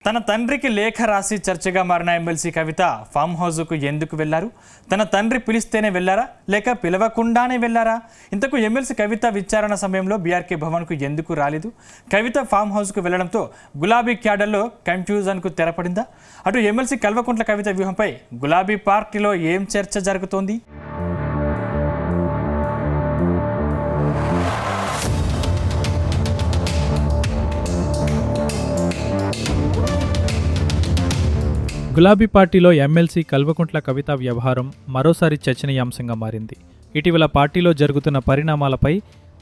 తన తండ్రికి లేఖ రాసి చర్చగా మారిన ఎమ్మెల్సీ కవిత ఫామ్ హౌస్కు ఎందుకు వెళ్లారు? తన తండ్రి పిలిస్తేనే వెళ్లారా లేక పిలవకుండానే వెళ్లారా? ఇంతకు ఎమ్మెల్సీ కవిత విచారణ సమయంలో బీఆర్కే భవన్కు ఎందుకు రాలేదు? కవిత ఫామ్ హౌస్కు వెళ్లడంతో గులాబీ క్యాడర్లో కన్ఫ్యూజన్కు తెరపడిందా? అటు ఎమ్మెల్సీ కల్వకుంట్ల కవిత వ్యూహంపై గులాబీ పార్టీలో ఏం చర్చ జరుగుతోంది? గులాబీ పార్టీలో ఎమ్మెల్సీ కల్వకుంట్ల కవిత వ్యవహారం మరోసారి చర్చనీయాంశంగా మారింది. ఇటీవల పార్టీలో జరుగుతున్న పరిణామాలపై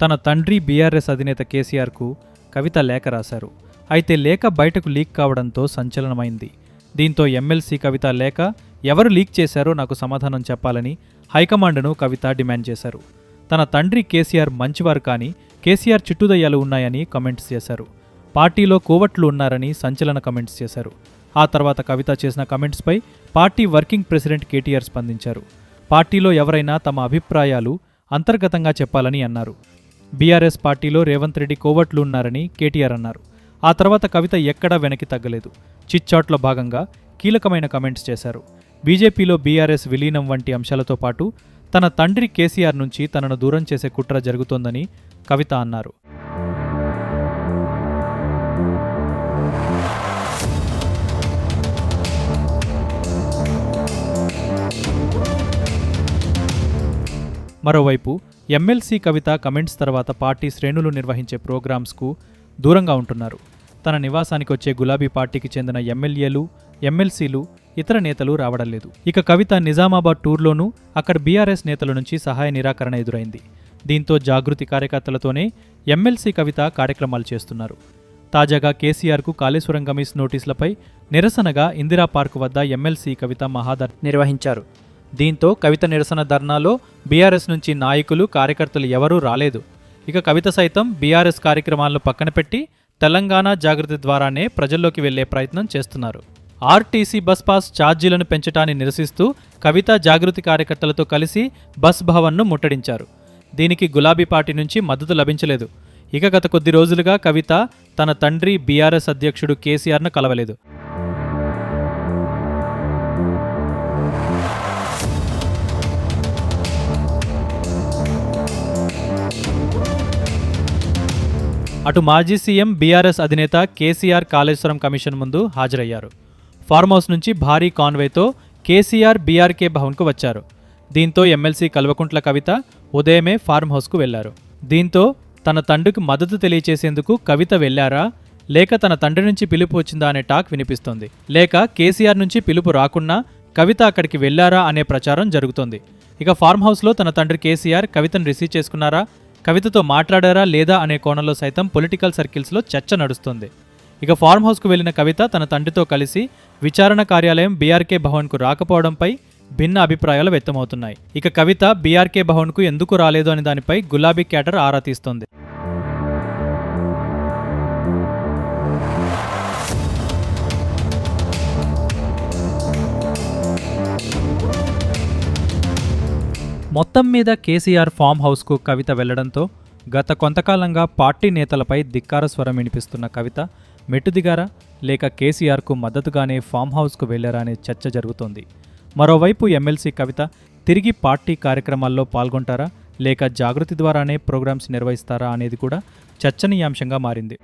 తన తండ్రి బీఆర్ఎస్ అధినేత కేసీఆర్కు కవిత లేఖ రాశారు. అయితే లేఖ బయటకు లీక్ కావడంతో సంచలనమైంది. దీంతో ఎమ్మెల్సీ కవిత లేఖ ఎవరు లీక్ చేశారో నాకు సమాధానం చెప్పాలని హైకమాండ్ను కవిత డిమాండ్ చేశారు. తన తండ్రి కేసీఆర్ మంచివారు కానీ కేసీఆర్ చుట్టుదయ్యాలు ఉన్నాయని కమెంట్స్ చేశారు. పార్టీలో కోవట్లు ఉన్నారని సంచలన కమెంట్స్ చేశారు. ఆ తర్వాత కవిత చేసిన కమెంట్స్పై పార్టీ వర్కింగ్ ప్రెసిడెంట్ కేటీఆర్ స్పందించారు. పార్టీలో ఎవరైనా తమ అభిప్రాయాలు అంతర్గతంగా చెప్పాలని అన్నారు. బీఆర్ఎస్ పార్టీలో రేవంత్ రెడ్డి కోవట్లు ఉన్నారని కేటీఆర్ అన్నారు. ఆ తర్వాత కవిత ఎక్కడా వెనక్కి తగ్గలేదు. చిట్చాట్లో భాగంగా కీలకమైన కమెంట్స్ చేశారు. బీజేపీలో బీఆర్ఎస్ విలీనం వంటి అంశాలతో పాటు తన తండ్రి కేసీఆర్ నుంచి తనను దూరం చేసే కుట్ర జరుగుతోందని కవిత అన్నారు. మరోవైపు ఎమ్మెల్సీ కవిత కమెంట్స్ తర్వాత పార్టీ శ్రేణులు నిర్వహించే ప్రోగ్రామ్స్కు దూరంగా ఉంటున్నారు. తన నివాసానికి వచ్చే గులాబీ పార్టీకి చెందిన ఎమ్మెల్యేలు, ఎమ్మెల్సీలు, ఇతర నేతలు రావడం లేదు. ఇక కవిత నిజామాబాద్ టూర్లోనూ అక్కడ బీఆర్ఎస్ నేతల నుంచి సహాయ నిరాకరణ ఎదురైంది. దీంతో జాగృతి కార్యకర్తలతోనే ఎమ్మెల్సీ కవిత కార్యక్రమాలు చేస్తున్నారు. తాజాగా కేసీఆర్కు కాళేశ్వరం కమిస్ నోటీసులపై నిరసనగా ఇందిరా పార్క్ వద్ద ఎమ్మెల్సీ కవిత మహాధర్నా నిర్వహించారు. దీంతో కవిత నిరసన ధర్నాలో బీఆర్ఎస్ నుంచి నాయకులు, కార్యకర్తలు ఎవరూ రాలేదు. ఇక కవిత సైతం బీఆర్ఎస్ కార్యక్రమాలను పక్కన పెట్టి తెలంగాణ జాగృతి ద్వారానే ప్రజల్లోకి వెళ్లే ప్రయత్నం చేస్తున్నారు. ఆర్టీసీ బస్ పాస్ ఛార్జీలను పెంచడాన్ని నిరసిస్తూ కవిత జాగృతి కార్యకర్తలతో కలిసి బస్ భవన్ను ముట్టడించారు. దీనికి గులాబీ పార్టీ నుంచి మద్దతు లభించలేదు. ఇక గత కొద్ది రోజులుగా కవిత తన తండ్రి బీఆర్ఎస్ అధ్యక్షుడు కేసీఆర్ను కలవలేదు. అటు మాజీ సీఎం బీఆర్ఎస్ అధినేత కేసీఆర్ కాళేశ్వరం కమిషన్ ముందు హాజరయ్యారు. ఫార్మ్ హౌస్ నుంచి భారీ కాన్వేతో కేసీఆర్ బీఆర్కే భవన్కు వచ్చారు. దీంతో ఎమ్మెల్సీ కల్వకుంట్ల కవిత ఉదయమే ఫార్మ్ హౌస్కు వెళ్లారు. దీంతో తన తండ్రికి మద్దతు తెలియచేసేందుకు కవిత వెళ్లారా లేక తన తండ్రి నుంచి పిలుపు వచ్చిందా అనే టాక్ వినిపిస్తోంది. లేక కేసీఆర్ నుంచి పిలుపు రాకున్నా కవిత అక్కడికి వెళ్లారా అనే ప్రచారం జరుగుతోంది. ఇక ఫార్మ్ హౌస్లో తన తండ్రి కేసీఆర్ కవితను రిసీవ్ చేసుకున్నారా, కవితతో మాట్లాడారా లేదా అనే కోణంలో సైతం పొలిటికల్ సర్కిల్స్లో చర్చ నడుస్తుంది. ఇక ఫార్మ్ హౌస్కు వెళ్లిన కవిత తన తండ్రితో కలిసి విచారణ కార్యాలయం బీఆర్కే భవన్కు రాకపోవడంపై భిన్న అభిప్రాయాలు వ్యక్తమవుతున్నాయి. ఇక కవిత బీఆర్కే భవన్కు ఎందుకు రాలేదు అనే దానిపై గులాబీ క్యాడర్ ఆరా తీస్తోంది. మొత్తం మీద కేసీఆర్ ఫామ్ హౌస్కు కవిత వెళ్లడంతో గత కొంతకాలంగా పార్టీ నేతలపై ధిక్కార స్వరం వినిపిస్తున్న కవిత మెట్టుదిగారా లేక కేసీఆర్కు మద్దతుగానే ఫామ్ హౌస్కు వెళ్లారా అనే చర్చ జరుగుతోంది. మరోవైపు ఎమ్మెల్సీ కవిత తిరిగి పార్టీ కార్యక్రమాల్లో పాల్గొంటారా లేక జాగృతి ద్వారానే ప్రోగ్రామ్స్ నిర్వహిస్తారా అనేది కూడా చర్చనీయాంశంగా మారింది.